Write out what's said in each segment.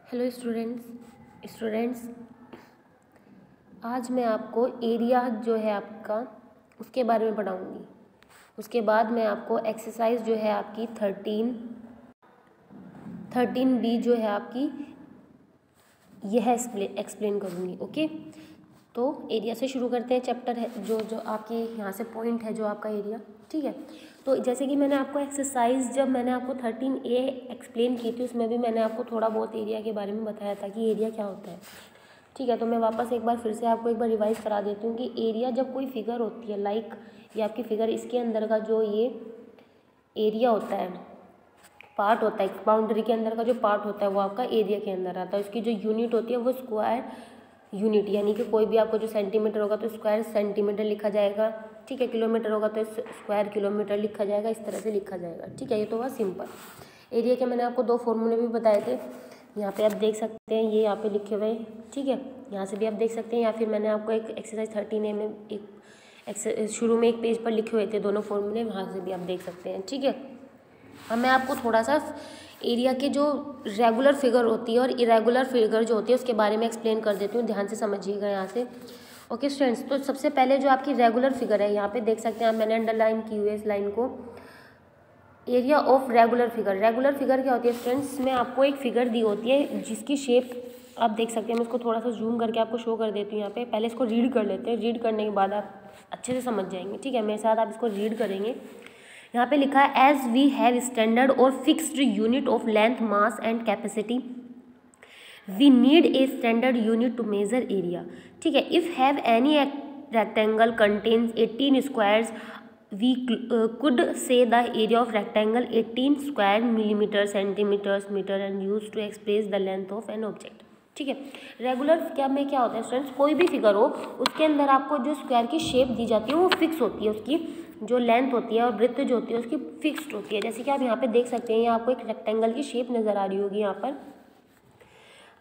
Hello students आज मैं आपको एरिया जो है आपका उसके बारे में पढ़ाऊंगी। उसके बाद मैं आपको एक्सरसाइज जो है आपकी 13B जो है आपकी यह एक्सप्लेन करूँगी। ओके, तो एरिया से शुरू करते हैं। चैप्टर है जो आपके यहाँ से पॉइंट है जो आपका एरिया, ठीक है। तो जैसे कि मैंने आपको एक्सरसाइज जब मैंने आपको 13A एक्सप्लेन की थी उसमें भी मैंने आपको थोड़ा बहुत एरिया के बारे में बताया था कि एरिया क्या होता है, ठीक है। तो मैं वापस एक बार फिर से आपको एक बार रिवाइज करा देती हूँ कि एरिया जब कोई फिगर होती है, लाइक ये आपकी फिगर, इसके अंदर का जो ये एरिया होता है, पार्ट होता है, बाउंड्री के अंदर का जो पार्ट होता है वो आपका एरिया के अंदर आता है। उसकी जो यूनिट होती है वो स्क्वायर यूनिट, यानी कि कोई भी आपको जो सेंटीमीटर होगा तो स्क्वायर सेंटीमीटर लिखा जाएगा, ठीक है। किलोमीटर होगा तो स्क्वायर किलोमीटर लिखा जाएगा, इस तरह से लिखा जाएगा, ठीक है। ये तो हुआ सिंपल एरिया के। मैंने आपको दो फॉर्मूले भी बताए थे, यहाँ पे आप देख सकते हैं, ये यहाँ पे लिखे हुए हैं, ठीक है। यहाँ से भी आप देख सकते हैं, या फिर मैंने आपको एक एक्सरसाइज 13A में एक शुरू में एक पेज पर लिखे हुए थे दोनों फॉर्मूले, वहाँ से भी आप देख सकते हैं, ठीक है। अब मैं आपको थोड़ा सा एरिया के जो रेगुलर फिगर होती है और इरेगुलर फिगर जो होती है उसके बारे में एक्सप्लेन कर देती हूँ, ध्यान से समझिएगा यहाँ से। ओके स्टूडेंट्स, तो सबसे पहले जो आपकी रेगुलर फिगर है, यहाँ पे देख सकते हैं आप, मैंने अंडरलाइन की हुई है इस लाइन को, area of regular figure. Regular figure क्या होती है स्टूडेंट्स, में आपको एक फिगर दी होती है जिसकी शेप आप देख सकते हैं। मैं इसको थोड़ा सा जूम करके आपको शो कर देती हूँ यहाँ पे। पहले इसको रीड कर लेते हैं, रीड करने के बाद आप अच्छे से समझ जाएंगे, ठीक है। मेरे साथ आप इसको रीड करेंगे। यहाँ पे लिखा है, एज वी हैव स्टैंडर्ड और fixed unit of length, mass and capacity, we need a standard unit to measure area, ठीक है। If have any rectangle contains 18 squares, we could say the area of rectangle 18 square millimeters, centimeters, meter and used to express the length of an object, ठीक है। Regular क्या में क्या होता है students, कोई भी फिगर हो उसके अंदर आपको जो स्क्वायर की शेप दी जाती है वो फिक्स होती है, उसकी जो लेंथ होती है और ब्रेड्थ जो होती है उसकी फिक्स्ड होती है। जैसे कि आप यहाँ पे देख सकते हैं, यहाँ आपको एक रेक्टेंगल की शेप नज़र आ रही होगी यहाँ पर,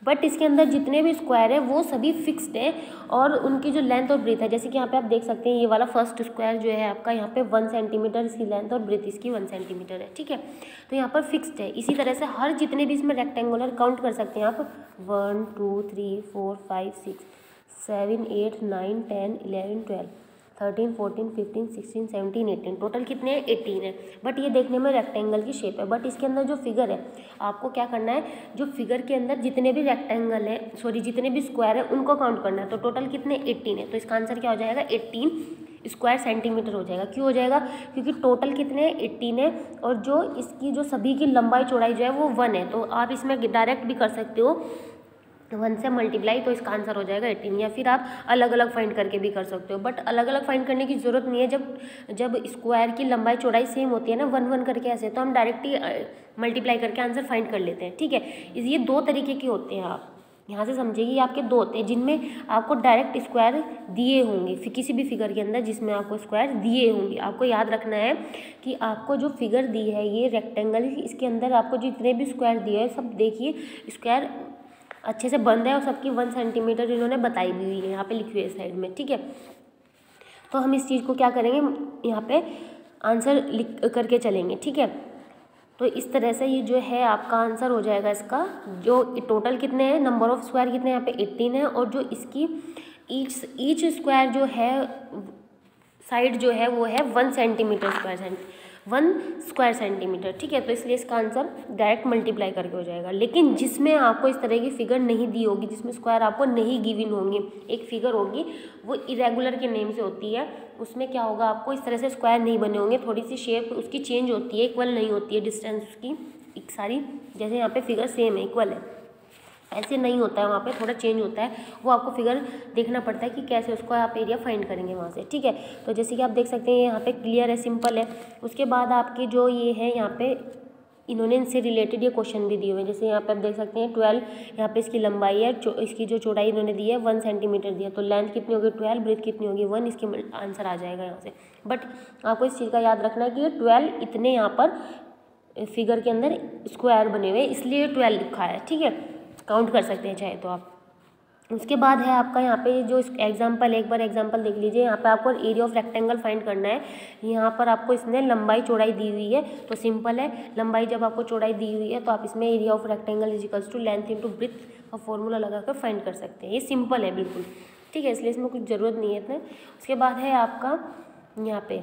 बट इसके अंदर जितने भी स्क्वायर है वो सभी फिक्स्ड है और उनकी जो लेंथ और ब्रेथ है, जैसे कि यहाँ पे आप देख सकते हैं, ये वाला फर्स्ट स्क्वायर जो है आपका, यहाँ पे 1 सेंटीमीटर इसकी लेंथ और ब्रेथ इसकी 1 सेंटीमीटर है, ठीक है। तो यहाँ पर फिक्स्ड है। इसी तरह से हर जितने भी इसमें रेक्टेंगुलर काउंट कर सकते हैं आप, 1 2 3 4 5 6 7 8 9 10 11 12 13 14 15 16 17 18, टोटल कितने हैं, 18 है। बट ये देखने में रेक्टेंगल की शेप है, बट इसके अंदर जो फिगर है आपको क्या करना है, जो फिगर के अंदर जितने भी रेक्टेंगल है, सॉरी जितने भी स्क्वायर है उनको काउंट करना है। तो टोटल कितने, 18 है। तो इसका आंसर क्या हो जाएगा, 18 स्क्वायर सेंटीमीटर हो जाएगा। क्यों हो जाएगा, क्योंकि टोटल कितने 18 है और जो इसकी जो सभी की लंबाई चौड़ाई जो है वो 1 है। तो आप इसमें डायरेक्ट भी कर सकते हो 1 से मल्टीप्लाई, तो इसका आंसर हो जाएगा 18। या फिर आप अलग अलग फाइंड करके भी कर सकते हो, बट अलग अलग फाइंड करने की ज़रूरत नहीं है। जब स्क्वायर की लंबाई चौड़ाई सेम होती है ना, 1 1 करके ऐसे, तो हम डायरेक्ट ही मल्टीप्लाई करके आंसर फाइंड कर लेते हैं, ठीक है। ये दो तरीके के होते हैं, आप यहाँ से समझिए, ये आपके दो होते हैं जिनमें आपको डायरेक्ट स्क्वायर दिए होंगे किसी भी फिगर के अंदर जिसमें आपको स्क्वायर दिए होंगे। आपको याद रखना है कि आपको जो फिगर दी है ये रेक्टेंगल, इसके अंदर आपको जितने भी स्क्वायर दिए हैं सब देखिए स्क्वायर अच्छे से बंद है और सबकी 1 सेंटीमीटर इन्होंने बताई भी हुई है, यहाँ पे लिखी हुई है साइड में, ठीक है। तो हम इस चीज़ को क्या करेंगे, यहाँ पे आंसर लिख करके चलेंगे, ठीक है। तो इस तरह से ये जो है आपका आंसर हो जाएगा इसका, जो टोटल कितने हैं, नंबर ऑफ स्क्वायर कितने यहाँ पे 18 है, और जो इसकी ईच स्क्वायर जो है साइड जो है वो है 1 सेंटीमीटर स्क्वायर सेंटीमीटर, ठीक है। तो इसलिए इसका आंसर डायरेक्ट मल्टीप्लाई करके हो जाएगा। लेकिन जिसमें आपको इस तरह की फिगर नहीं दी होगी, जिसमें स्क्वायर आपको नहीं गिवन होंगे, एक फिगर होगी वो इरेगुलर के नेम से होती है, उसमें क्या होगा, आपको इस तरह से स्क्वायर नहीं बने होंगे, थोड़ी सी शेप उसकी चेंज होती है, इक्वल नहीं होती है डिस्टेंस उसकी एक सारी, जैसे यहाँ पे फिगर सेम है, इक्वल है, ऐसे नहीं होता है, वहाँ पे थोड़ा चेंज होता है। वो आपको फिगर देखना पड़ता है कि कैसे उसको आप एरिया फाइंड करेंगे वहाँ से, ठीक है। तो जैसे कि आप देख सकते हैं यहाँ पे क्लियर है, सिंपल है। उसके बाद आपके जो ये है, यहाँ पे इन्होंने इनसे रिलेटेड ये क्वेश्चन भी दिए हुए हैं। जैसे यहाँ पे आप देख सकते हैं 12, यहाँ पे इसकी लंबाई है, इसकी जो चौड़ाई इन्होंने दी है 1 सेंटीमीटर दिया, तो लेंथ कितनी होगी 12, ब्रेथ कितनी होगी 1, इसकी आंसर आ जाएगा यहाँ से। बट आपको इस चीज़ का याद रखना है कि ये 12 इतने यहाँ पर फिगर के अंदर स्क्वायर बने हुए, इसलिए 12 लिखा है, ठीक है। काउंट कर सकते हैं चाहे तो आप, उसके बाद है आपका यहाँ पे जो एग्जांपल, एक बार एग्जांपल देख लीजिए। यहाँ पे आपको एरिया ऑफ रेक्टेंगल फाइंड करना है। यहाँ पर आपको इसने लंबाई चौड़ाई दी हुई है, तो सिंपल है, लंबाई जब आपको चौड़ाई दी हुई है तो आप इसमें area of rectangle is equals to length into breadth का फॉर्मूला लगा कर फाइंड कर सकते हैं। ये सिंपल है बिल्कुल, ठीक है, इसलिए इसमें कुछ ज़रूरत नहीं है इतने। उसके बाद है आपका यहाँ पे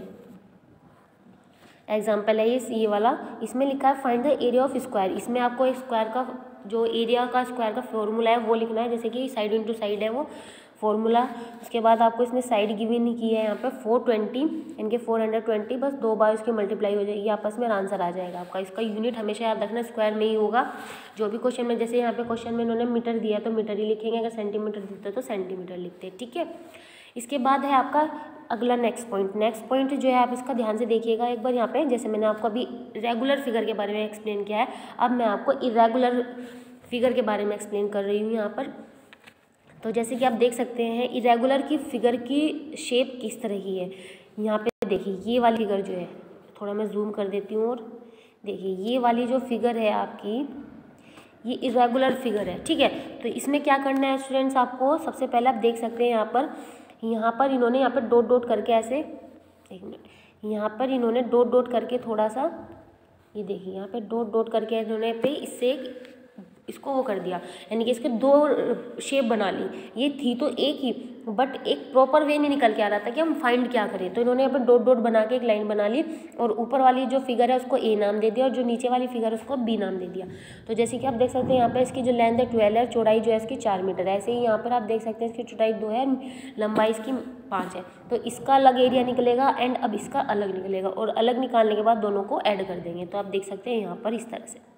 एग्जाम्पल है ये वाला, इसमें लिखा है find the area of square. इसमें आपको एक स्क्वायर का जो एरिया का स्क्वायर का फॉर्मूला है वो लिखना है, जैसे कि साइड इंटू साइड है वो फॉर्मूला। उसके बाद आपको इसने साइड गिवन की है यहाँ पे 420 इनके 420, बस 2 बार इसकी मल्टीप्लाई हो जाएगी, आपस में आंसर आ जाएगा आपका। इसका यूनिट हमेशा याद रखना स्क्वायर में ही होगा। जो भी क्वेश्चन में, जैसे यहाँ पे क्वेश्चन में इन्होंने मीटर दिया है तो मीटर ही लिखेंगे, अगर सेंटीमीटर देते तो सेंटीमीटर लिखते हैं, ठीक है। इसके बाद है आपका अगला नेक्स्ट पॉइंट जो है आप इसका ध्यान से देखिएगा एक बार। यहाँ पे जैसे मैंने आपको अभी रेगुलर फिगर के बारे में एक्सप्लेन किया है, अब मैं आपको इरेगुलर फिगर के बारे में एक्सप्लेन कर रही हूँ यहाँ पर। तो जैसे कि आप देख सकते हैं इरेगुलर की फिगर की शेप किस तरह की है। यहाँ पे देखिए ये वाली फिगर जो है, थोड़ा मैं जूम कर देती हूँ, और देखिए ये वाली जो फिगर है आपकी, ये इरेगुलर फिगर है, ठीक है। तो इसमें क्या करना है स्टूडेंट्स, आपको सबसे पहले आप देख सकते हैं यहाँ पर इन्होंने यहाँ पर डॉट डॉट करके ऐसे, एक मिनट, यहाँ पर इन्होंने डॉट डॉट करके थोड़ा सा, ये देखिए यहाँ पे डॉट डॉट करके इन्होंने पे इससे इसको वो कर दिया, यानी कि इसके 2 शेप बना ली। ये थी तो एक ही, बट एक प्रॉपर वे नहीं निकल के आ रहा था कि हम फाइंड क्या करें। तो इन्होंने यहाँ पर डॉट डॉट बना के एक लाइन बना ली, और ऊपर वाली जो फिगर है उसको ए नाम दे दिया, और जो नीचे वाली फिगर है उसको बी नाम दे दिया। तो जैसे कि आप देख सकते हैं यहाँ पे इसकी जो लेंथ है 12 है, चौड़ाई जो है इसकी 4 मीटर है। ऐसे ही यहाँ पर आप देख सकते हैं इसकी चौड़ाई 2 है, लंबाई इसकी 5 है। तो इसका अलग एरिया निकलेगा एंड अब इसका अलग निकलेगा, और अलग निकालने के बाद दोनों को ऐड कर देंगे। तो आप देख सकते हैं यहाँ पर इस तरह से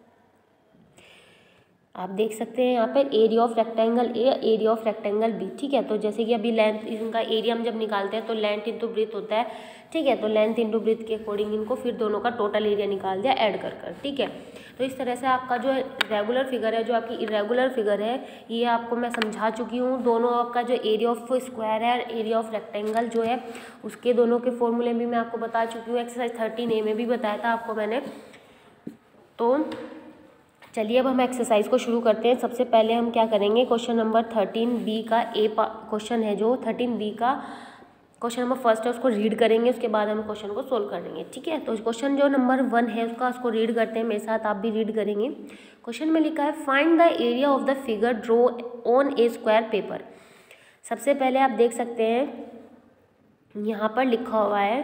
आप देख सकते हैं यहाँ पर area of rectangle A, area of rectangle B, ठीक है। तो जैसे कि अभी लेंथ, इनका एरिया हम जब निकालते हैं तो लेंथ इंटू ब्रेथ होता है, ठीक है। तो लेंथ इंटू ब्रेथ के अकॉर्डिंग इनको फिर दोनों का टोटल एरिया निकाल दिया ऐड कर, ठीक है। तो इस तरह से आपका जो रेगुलर फिगर है, जो आपकी इरेगुलर फिगर है, ये आपको मैं समझा चुकी हूँ। दोनों आपका जो एरिया ऑफ स्क्वायर है, एरिया ऑफ रेक्टेंगल जो है, उसके दोनों के फॉर्मूले भी मैं आपको बता चुकी हूँ। एक्सरसाइज 13A में भी बताया था आपको मैंने। तो चलिए अब हम एक्सरसाइज को शुरू करते हैं। सबसे पहले हम क्या करेंगे, क्वेश्चन नंबर 13B का क्वेश्चन है, जो 13B का क्वेश्चन नंबर फर्स्ट है उसको रीड करेंगे, उसके बाद हम क्वेश्चन को सोल्व करेंगे, ठीक है। तो क्वेश्चन जो नंबर 1 है उसको रीड करते हैं, मेरे साथ आप भी रीड करेंगे। क्वेश्चन में लिखा है find the area of the figure draw on A square paper. सबसे पहले आप देख सकते हैं यहाँ पर लिखा हुआ है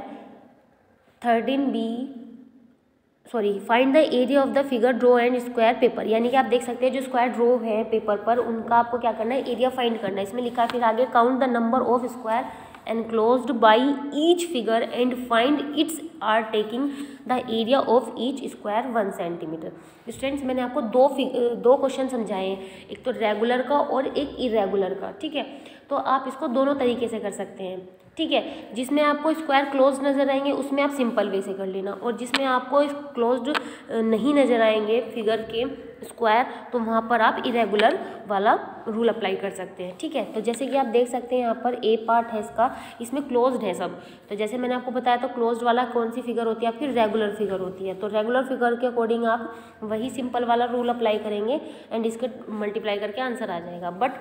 find the area of the figure draw and square paper, यानी कि आप देख सकते हैं जो स्क्वायर ड्रॉ है पेपर पर, उनका आपको क्या करना है, एरिया फाइंड करना है। इसमें लिखा है फिर आगे count the number of square enclosed by each figure and find its are taking the area of each square 1 centimetre. Students मैंने आपको दो क्वेश्चन समझाए हैं, एक तो रेगुलर का और एक इरेगुलर का, ठीक है। तो आप इसको दोनों तरीके से कर सकते हैं, ठीक है। जिसमें आपको स्क्वायर क्लोज नज़र आएंगे उसमें आप सिंपल वे से कर लेना, और जिसमें आपको क्लोज्ड नहीं नज़र आएंगे फिगर के स्क्वायर, तो वहाँ पर आप इरेगुलर वाला रूल अप्लाई कर सकते हैं, ठीक है। तो जैसे कि आप देख सकते हैं यहाँ पर ए पार्ट है इसका, इसमें क्लोज्ड है सब। तो जैसे मैंने आपको बताया तो क्लोज्ड वाला कौन सी फिगर होती है आपकी, रेगुलर फिगर होती है। तो रेगुलर फिगर के अकॉर्डिंग आप वही सिंपल वाला रूल अप्लाई करेंगे एंड इसके मल्टीप्लाई करके आंसर आ जाएगा। बट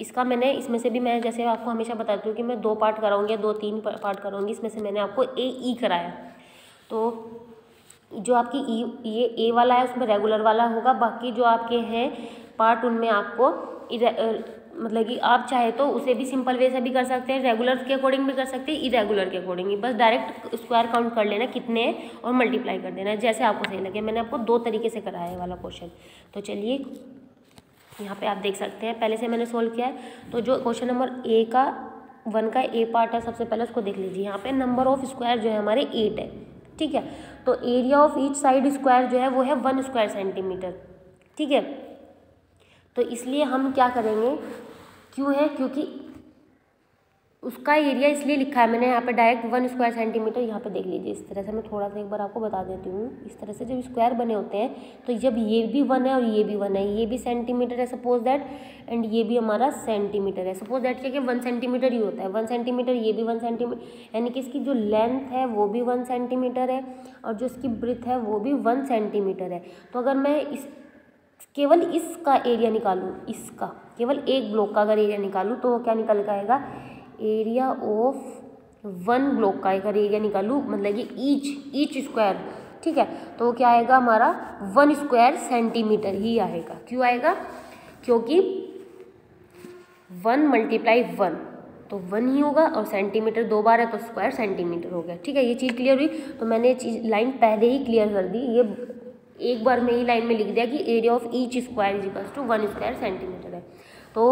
इसका मैंने इसमें से भी, मैं जैसे आपको हमेशा बताती हूँ कि मैं 2 पार्ट कराऊंगी, 2-3 पार्ट कराऊंगी, इसमें से मैंने आपको ई कराया। तो जो आपकी ये ए वाला है उसमें रेगुलर वाला होगा, बाकी जो आपके हैं पार्ट उनमें आपको मतलब कि आप चाहे तो उसे भी सिंपल वे से भी कर सकते हैं, रेगुलर के अकॉर्डिंग भी कर सकते हैं, इरेगुलर के अकॉर्डिंग भी। बस डायरेक्ट स्क्वायर काउंट कर लेना कितने हैं और मल्टीप्लाई कर देना, जैसे आपको सही लगे। मैंने आपको 2 तरीके से कराया है वाला क्वेश्चन। तो चलिए यहाँ पे आप देख सकते हैं, पहले से मैंने सोल्व किया है। तो जो क्वेश्चन नंबर 1 का ए पार्ट है, सबसे पहले उसको देख लीजिए। यहाँ पे नंबर ऑफ स्क्वायर जो है हमारे 8 है, ठीक है। तो area of each side square जो है वो है 1 स्क्वायर सेंटीमीटर, ठीक है। तो इसलिए हम क्या करेंगे, क्यों है, क्योंकि उसका एरिया इसलिए लिखा है मैंने यहाँ पे डायरेक्ट 1 स्क्वायर सेंटीमीटर। यहाँ पे देख लीजिए इस तरह से, मैं थोड़ा सा एक बार आपको बता देती हूँ। इस तरह से जब स्क्वायर बने होते हैं तो जब ये भी 1 है और ये भी 1 है, ये भी सेंटीमीटर है सपोज दैट, एंड ये भी हमारा सेंटीमीटर है सपोज दैट, कि 1 सेंटीमीटर ही होता है, 1 सेंटीमीटर, ये भी 1 सेंटीमीटर, यानी कि इसकी जो लेंथ है वो भी 1 सेंटीमीटर है और जो इसकी ब्रेथ है वो भी 1 सेंटीमीटर है। तो अगर मैं इस केवल इसका एरिया निकालूँ, इसका केवल एक ब्लॉक का अगर एरिया निकालूँ तो क्या निकल आएगा, एरिया ऑफ वन ब्लॉक का अगर एरिया निकालूँ मतलब कि ईच स्क्वायर, ठीक है, तो क्या आएगा हमारा 1 स्क्वायर सेंटीमीटर ही आएगा। क्यों आएगा, क्योंकि 1 × 1 तो 1 ही होगा और सेंटीमीटर 2 बार है तो स्क्वायर सेंटीमीटर हो गया। ठीक है, ये चीज़ क्लियर हुई। तो मैंने ये चीज़ लाइन पहले ही क्लियर कर दी, ये एक बार में ही लाइन में लिख दिया कि area of each square is equals to 1 square centimetre है। तो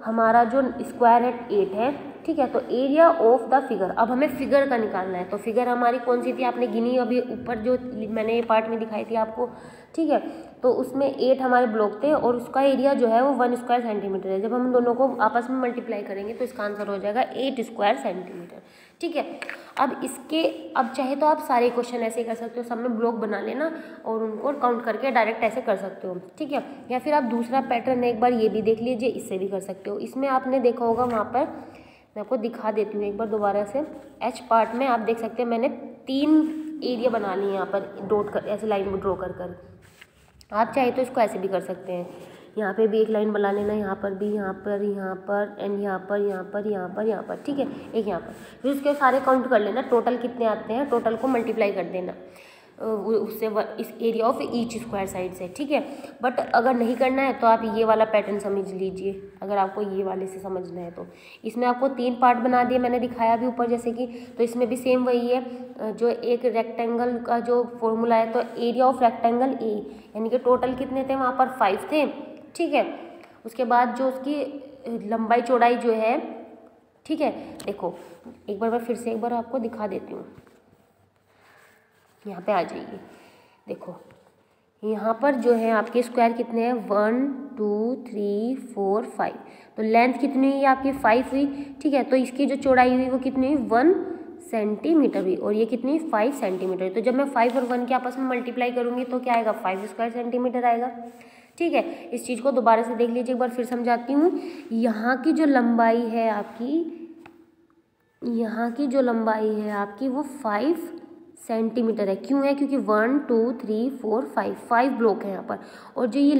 हमारा जो स्क्वायर है 8 है, ठीक है। तो एरिया ऑफ द फिगर, अब हमें फिगर का निकालना है। तो फिगर हमारी कौन सी थी, आपने गिनी अभी ऊपर जो मैंने ये पार्ट में दिखाई थी आपको, ठीक है। तो उसमें 8 हमारे ब्लॉक थे और उसका एरिया जो है वो 1 स्क्वायर सेंटीमीटर है। जब हम दोनों को आपस में मल्टीप्लाई करेंगे तो इसका आंसर हो जाएगा 8 स्क्वायर सेंटीमीटर, ठीक है। अब इसके, अब चाहे तो आप सारे क्वेश्चन ऐसे कर सकते हो, सब में ब्लॉक बना लेना और उनको काउंट करके डायरेक्ट ऐसे कर सकते हो, ठीक है। या फिर आप दूसरा पैटर्न एक बार ये भी देख लीजिए, इससे भी कर सकते हो। इसमें आपने देखा होगा वहाँ पर, मैं आपको दिखा देती हूँ एक बार दोबारा से। एच पार्ट में आप देख सकते हैं मैंने 3 एरिया बना लिए यहाँ पर डॉट कर, ऐसे लाइन में ड्रॉ कर कर। आप चाहे तो इसको ऐसे भी कर सकते हैं, यहाँ पे भी एक लाइन बना लेना, यहाँ पर भी, यहाँ पर, यहाँ पर एंड यहाँ पर, यहाँ पर, यहाँ पर, यहाँ पर, ठीक है, एक यहाँ पर। फिर उसके सारे काउंट कर लेना, टोटल कितने आते हैं, टोटल को मल्टीप्लाई कर देना उससे, इस area of each square side से, ठीक है। बट अगर नहीं करना है तो आप ये वाला पैटर्न समझ लीजिए, अगर आपको ये वाले से समझना है तो। इसमें आपको 3 पार्ट बना दिए, मैंने दिखाया भी ऊपर जैसे कि। तो इसमें भी सेम वही है, जो एक रेक्टेंगल का जो फॉर्मूला है, तो एरिया ऑफ रेक्टेंगल ए, यानी कि टोटल कितने थे वहाँ पर 5 थे, ठीक है। उसके बाद जो उसकी लंबाई चौड़ाई जो है, ठीक है, देखो एक बार मैं फिर से एक बार आपको दिखा देती हूँ। यहाँ पे आ जाइए, देखो यहाँ पर जो है आपके स्क्वायर कितने हैं, 1 2 3 4 5। तो लेंथ कितनी हुई आपकी, 5 हुई, ठीक है। तो इसकी जो चौड़ाई हुई वो कितनी हुई, 1 सेंटीमीटर हुई, और ये कितनी, 5 सेंटीमीटर। तो जब मैं 5 और 1 के आपस में मल्टीप्लाई करूँगी तो क्या आएगा, 5 स्क्वायर सेंटीमीटर आएगा, ठीक है। इस चीज़ को दोबारा से देख लीजिए, एक बार फिर समझाती हूँ। यहाँ की जो लंबाई है आपकी, यहाँ की जो लंबाई है आपकी वो 5 सेंटीमीटर है। क्यों है, क्योंकि 1 2 3 4 5 ब्लॉक है यहाँ पर, और जो ये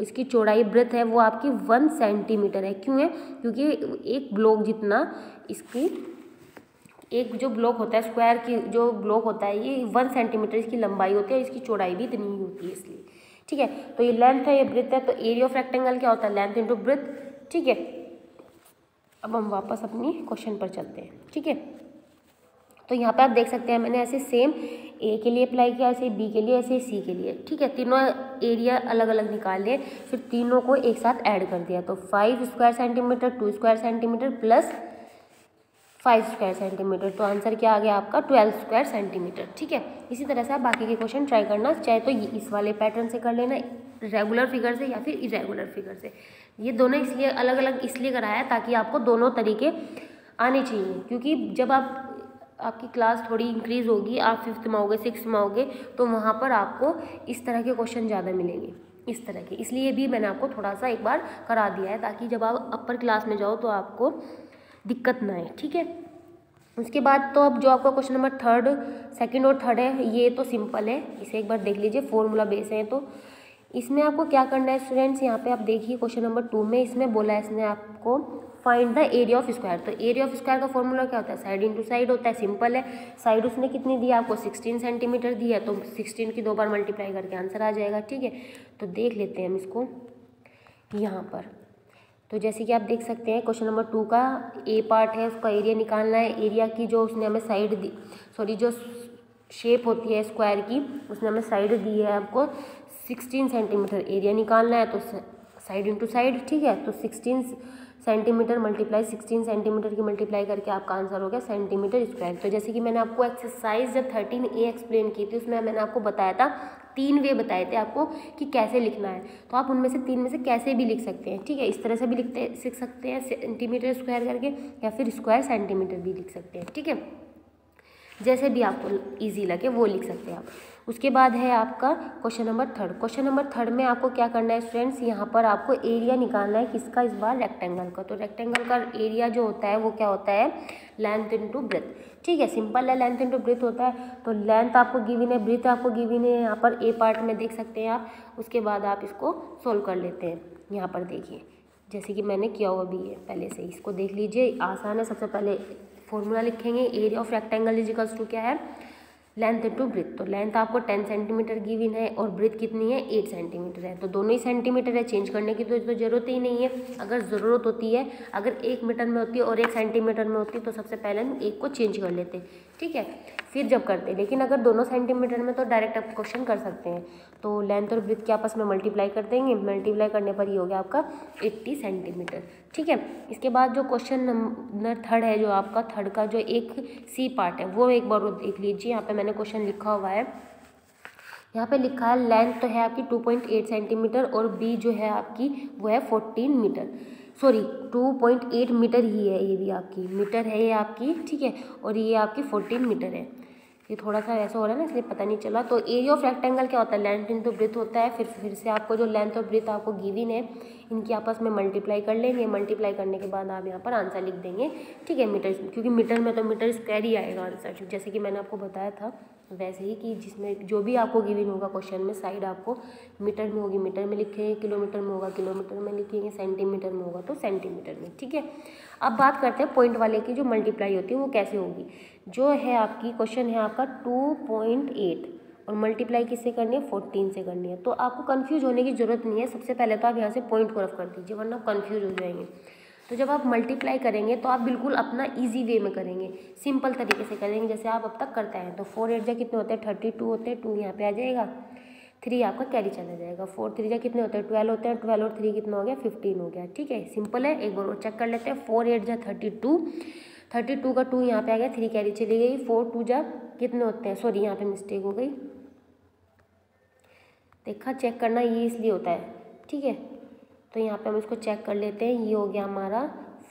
इसकी चौड़ाई ब्रेथ है वो आपकी 1 सेंटीमीटर है। क्यों है, क्योंकि एक ब्लॉक जितना इसकी, एक जो ब्लॉक होता है स्क्वायर की जो ब्लॉक होता है ये 1 सेंटीमीटर इसकी लंबाई होती है, और इसकी चौड़ाई भी इतनी ही होती है, इसलिए, ठीक है। तो ये लेंथ है, ये ब्रेथ है, तो एरिया ऑफ रेक्टेंगल क्या होता है, लेंथ इंटू ब्रेथ, ठीक है। अब हम वापस अपनी क्वेश्चन पर चलते हैं, ठीक है। तो यहाँ पे आप देख सकते हैं मैंने ऐसे सेम ए के लिए अप्लाई किया, ऐसे बी के लिए, ऐसे सी के लिए, ठीक है। तीनों एरिया अलग अलग निकाल लिए, फिर तीनों को एक साथ ऐड कर दिया। तो 5 square centimetre, 2 square centimetre plus 5 square centimetre, तो आंसर क्या आ गया आपका, 12 स्क्वायर सेंटीमीटर, ठीक है। इसी तरह से आप बाकी के क्वेश्चन ट्राई करना, चाहे तो इस वाले पैटर्न से कर लेना, रेगुलर फिगर से या फिर इरेगुलर फिगर से। ये दोनों इसलिए अलग अलग इसलिए कराया है ताकि आपको दोनों तरीके आने चाहिए, क्योंकि जब आपकी क्लास थोड़ी इंक्रीज़ होगी, आप 5th में आओगे, 6th में आओगे, तो वहाँ पर आपको इस तरह के क्वेश्चन ज़्यादा मिलेंगे, इस तरह के। इसलिए भी मैंने आपको थोड़ा सा एक बार करा दिया है, ताकि जब आप अपर क्लास में जाओ तो आपको दिक्कत ना आए, ठीक है। उसके बाद तो अब जो आपका क्वेश्चन नंबर सेकंड और थर्ड है, ये तो सिंपल है, इसे एक बार देख लीजिए, फॉर्मूला बेस है। तो इसमें आपको क्या करना है स्टूडेंट्स, यहाँ पे आप देखिए क्वेश्चन नंबर 2 में इसमें बोला है इसने आपको find the area of square. तो एरिया ऑफ स्क्वायर का फॉर्मूला क्या होता है, साइड इंटू साइड होता है, सिंपल है। साइड उसने कितनी दी है आपको, 16 सेंटीमीटर दी है, तो 16 की 2 बार मल्टीप्लाई करके आंसर आ जाएगा, ठीक है। तो देख लेते हैं हम इसको यहाँ पर। तो जैसे कि आप देख सकते हैं क्वेश्चन नंबर 2 का ए पार्ट है, उसका एरिया निकालना है। एरिया की जो उसने हमें साइड दी, सॉरी जो शेप होती है स्क्वायर की, उसने हमें साइड दी है आपको 16 सेंटीमीटर, एरिया निकालना है तो साइड इंटू साइड, ठीक है। तो 16 सेंटीमीटर मल्टीप्लाई 16 सेंटीमीटर की मल्टीप्लाई करके आपका आंसर हो गया सेंटीमीटर स्क्वायर। तो जैसे कि मैंने आपको एक्सरसाइज जब 13A एक्सप्लेन की थी, उसमें मैंने आपको बताया था 3 वे बताए थे आपको कि कैसे लिखना है। तो आप उनमें से 3 में से कैसे भी लिख सकते हैं, ठीक है। इस तरह से भी सीख सकते हैं सेंटीमीटर स्क्वायर करके, या फिर स्क्वायर सेंटीमीटर भी लिख सकते हैं, ठीक है। जैसे भी आपको ईजी लगे वो लिख सकते हैं आप। उसके बाद है आपका question number third. Question number third में आपको क्या करना है स्टूडेंट्स, यहाँ पर आपको एरिया निकालना है किसका, इस बार रेक्टेंगल का। तो रेक्टेंगल का एरिया जो होता है वो क्या होता है, लेंथ इंटू ब्रेथ। ठीक है, सिंपल है, लेंथ इंटू ब्रेथ होता है। तो लेंथ आपको गिवन है, ब्रेथ आपको गिवन है, यहाँ पर ए पार्ट में देख सकते हैं आप। उसके बाद आप इसको सोल्व कर लेते हैं। यहाँ पर देखिए जैसे कि मैंने किया हुआ भी है पहले से, इसको देख लीजिए, आसान है। सबसे पहले फॉर्मूला लिखेंगे, area of rectangle is equals to क्या है, लेंथ इंटू ब्रेथ। तो लेंथ आपको 10 सेंटीमीटर गिवन है और ब्रेथ कितनी है, 8 सेंटीमीटर है। तो दोनों ही सेंटीमीटर है, चेंज करने की तो ज़रूरत ही नहीं है। अगर ज़रूरत होती है, अगर 1 मीटर में होती है और 1 सेंटीमीटर में होती है तो सबसे पहले हम एक को चेंज कर लेते हैं, ठीक है, फिर जब करते हैं। लेकिन अगर दोनों सेंटीमीटर में तो डायरेक्ट आप क्वेश्चन कर सकते हैं। तो लेंथ और ब्रेथ के आपस में मल्टीप्लाई कर देंगे, मल्टीप्लाई करने पर ये हो गया आपका 80 सेंटीमीटर। ठीक है, इसके बाद जो क्वेश्चन नंबर थर्ड है, जो आपका थर्ड का जो एक सी पार्ट है वो एक बार देख लीजिए। यहाँ पे मैंने क्वेश्चन लिखा हुआ है, यहाँ पे लिखा है लेंथ तो है आपकी 2.8 सेंटीमीटर और बी जो है आपकी वो है 14 मीटर, सॉरी 2.8 मीटर ही है, ये भी आपकी मीटर है ये आपकी, ठीक है, और ये आपकी 14 मीटर है। ये थोड़ा सा ऐसा हो रहा है ना, इसलिए पता नहीं चला। तो एरिया ऑफ रेक्टेंगल क्या होता है, लेंथ इंटू ब्रेथ होता है। फिर से आपको जो लेंथ और ब्रेथ आपको गिवन है, इनकी आपस में मल्टीप्लाई कर लेंगे। मल्टीप्लाई करने के बाद आप यहाँ पर आंसर लिख देंगे, ठीक है, मीटर, क्योंकि मीटर में तो मीटर स्क्वायर ही आएगा आंसर, जैसे कि मैंने आपको बताया था वैसे ही, कि जिसमें जो भी आपको गिवन होगा क्वेश्चन में, साइड आपको मीटर में होगी मीटर में लिखेंगे, किलोमीटर में होगा किलोमीटर में लिखेंगे, सेंटीमीटर में होगा तो सेंटीमीटर में, ठीक है। अब बात करते हैं पॉइंट वाले की, जो मल्टीप्लाई होती है वो कैसे होगी। जो है आपकी क्वेश्चन है आपका 2.8 और मल्टीप्लाई किससे करनी है, 14 से करनी है। तो आपको कंफ्यूज होने की ज़रूरत नहीं है। सबसे पहले तो आप यहाँ से पॉइंट को रफ कर दीजिए, वरना कंफ्यूज हो जाएंगे। तो जब आप मल्टीप्लाई करेंगे तो आप बिल्कुल अपना इजी वे में करेंगे, सिंपल तरीके से करेंगे जैसे आप अब तक करते हैं। तो 4 8 जा कितने होते हैं, 32 होते हैं, 2 यहाँ पे आ जाएगा, 3 आपका कैरी चला जाएगा, 4 3 जा कितने होते हैं, 12 होते हैं, 12 और 3 कितना हो गया, 15 हो गया, ठीक है, सिंपल है। एक बार और चेक कर लेते हैं, 4 8 जा 32, 32 का 2 यहाँ पे आ गया, 3 कैरी चली गई, 4 2 जा कितने होते हैं, सॉरी यहाँ पे मिस्टेक हो गई, देखा, चेक करना ये इसलिए होता है, ठीक है। तो यहाँ पे हम इसको चेक कर लेते हैं, ये हो गया हमारा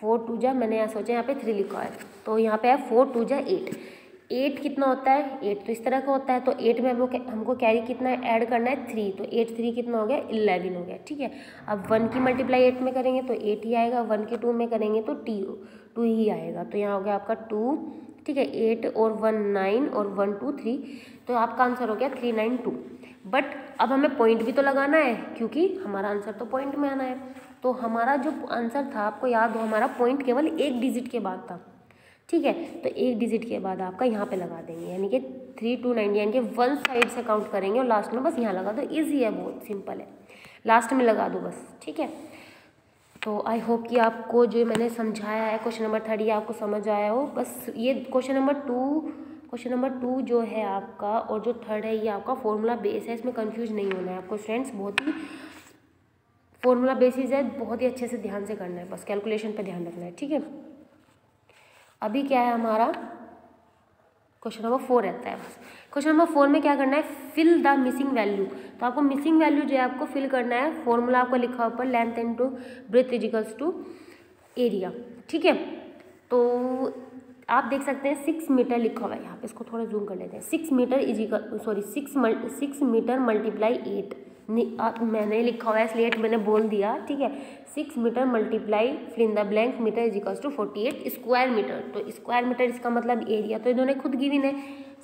4 2 जा, मैंने यहाँ सोचा यहाँ पे 3 लिखा है, तो यहाँ पे है 4 2 जा 8, 8 कितना होता है, 8 तो इस तरह का होता है। तो 8 में हमको कैरी कितना ऐड करना है, 3, तो 8 3 कितना हो गया, 11 हो गया, ठीक है। अब 1 की मल्टीप्लाई 8 में करेंगे तो 8 ही आएगा, 1 के 2 में करेंगे तो 2 ही आएगा। तो यहाँ हो गया आपका 2, ठीक है, 8 और 1 9 और 1 2 3, तो आपका आंसर हो गया 392। बट अब हमें पॉइंट भी तो लगाना है, क्योंकि हमारा आंसर तो पॉइंट में आना है। तो हमारा जो आंसर था, आपको याद हो, हमारा पॉइंट केवल एक डिजिट के बाद था, ठीक है। तो एक डिजिट के बाद आपका यहाँ पे लगा देंगे, यानी कि 3 2 9, यानी कि 1 साइड से काउंट करेंगे और लास्ट में बस यहाँ लगा दो। ईजी है, बहुत सिंपल है, लास्ट में लगा दो बस, ठीक है। तो आई होप कि आपको जो मैंने समझाया है क्वेश्चन नंबर 3 ये आपको समझ आया हो। बस ये क्वेश्चन नंबर 2 जो है आपका, और जो थर्ड है ये आपका फॉर्मूला बेस है, इसमें कंफ्यूज नहीं होना है आपको फ्रेंड्स, बहुत ही फॉर्मूला बेसिस है, बहुत ही अच्छे से ध्यान से करना है, बस कैलकुलेशन पे ध्यान रखना है, ठीक है। अभी क्या है हमारा क्वेश्चन नंबर 4 रहता है। बस क्वेश्चन नंबर 4 में क्या करना है, फिल द मिसिंग वैल्यू। तो आपको मिसिंग वैल्यू जो है आपको फिल करना है। फॉर्मूला आपको लिखा ऊपर, length into breadth is equals to area, ठीक है। तो आप देख सकते हैं 6 मीटर लिखा हुआ है यहाँ पे, इसको थोड़ा जूम कर लेते हैं। 6 metre is equal, sorry 6 metre multiply 8, मैंने लिखा हुआ है इसलिए 8 मैंने बोल दिया, ठीक है। 6 metre multiply fill in the blank metre is equals to 48 square metre. तो स्क्वायर मीटर इसका मतलब एरिया, तो इन्होंने खुद गिवन है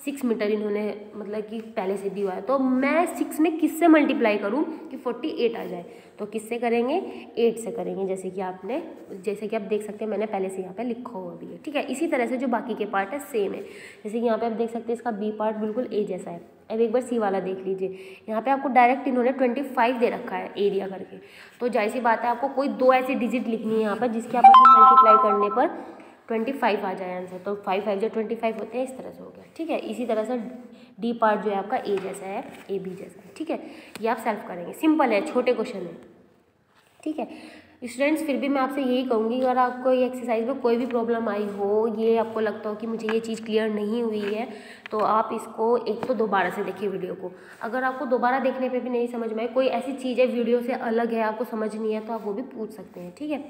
6 मीटर, इन्होंने मतलब कि पहले से दिया है। तो मैं 6 में किससे मल्टीप्लाई करूं कि 48 आ जाए, तो किससे करेंगे, 8 से करेंगे, जैसे कि आप देख सकते हैं मैंने पहले से यहाँ पे लिखा हुआ भी है, ठीक है। इसी तरह से जो बाकी के पार्ट है सेम है, जैसे कि यहाँ पे आप देख सकते हैं इसका बी पार्ट बिल्कुल ए जैसा है। अब एक बार सी वाला देख लीजिए, यहाँ पे आपको डायरेक्ट इन्होंने 25 दे रखा है एरिया करके, तो जाहिर सी बात है आपको कोई 2 ऐसी डिजिट लिखनी है यहाँ पर जिसके आपस में मल्टीप्लाई करने पर 25 आ जाए आंसर। तो 5 5 जो 25 होते हैं, इस तरह से हो गया, ठीक है। इसी तरह से डी पार्ट जो है आपका ए जैसा है, ए बी जैसा है, ठीक है। ये आप सेल्फ करेंगे, सिंपल है, छोटे क्वेश्चन है, ठीक है स्टूडेंट्स। फिर भी मैं आपसे यही कहूँगी, अगर आपको ये एक्सरसाइज में कोई भी प्रॉब्लम आई हो, ये आपको लगता हो कि मुझे ये चीज़ क्लियर नहीं हुई है, तो आप इसको एक तो दोबारा से देखिए वीडियो को। अगर आपको दोबारा देखने पे भी नहीं समझ में आए, कोई ऐसी चीज़ है वीडियो से अलग है, आपको समझ नहीं है, तो आप वो भी पूछ सकते हैं, ठीक है।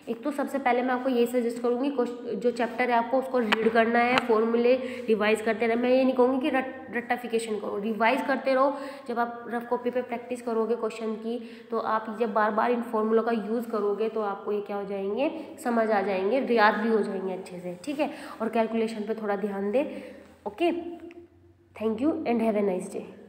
एक तो सबसे पहले मैं आपको ये सजेस्ट करूँगी, जो चैप्टर है आपको उसको रीड करना है, फॉर्मूले रिवाइज करते रहना। मैं ये नहीं कहूँगी कि रेक्टिफिकेशन करो, रिवाइज करते रहो। जब आप रफ कॉपी पे प्रैक्टिस करोगे क्वेश्चन की, तो आप जब बार बार इन फॉर्मूलों का यूज़ करोगे तो आपको ये क्या हो जाएंगे, समझ आ जाएंगे, याद भी हो जाएंगे अच्छे से, ठीक है। और कैलकुलेशन पे थोड़ा ध्यान दे। Okay, thank you and have a nice day.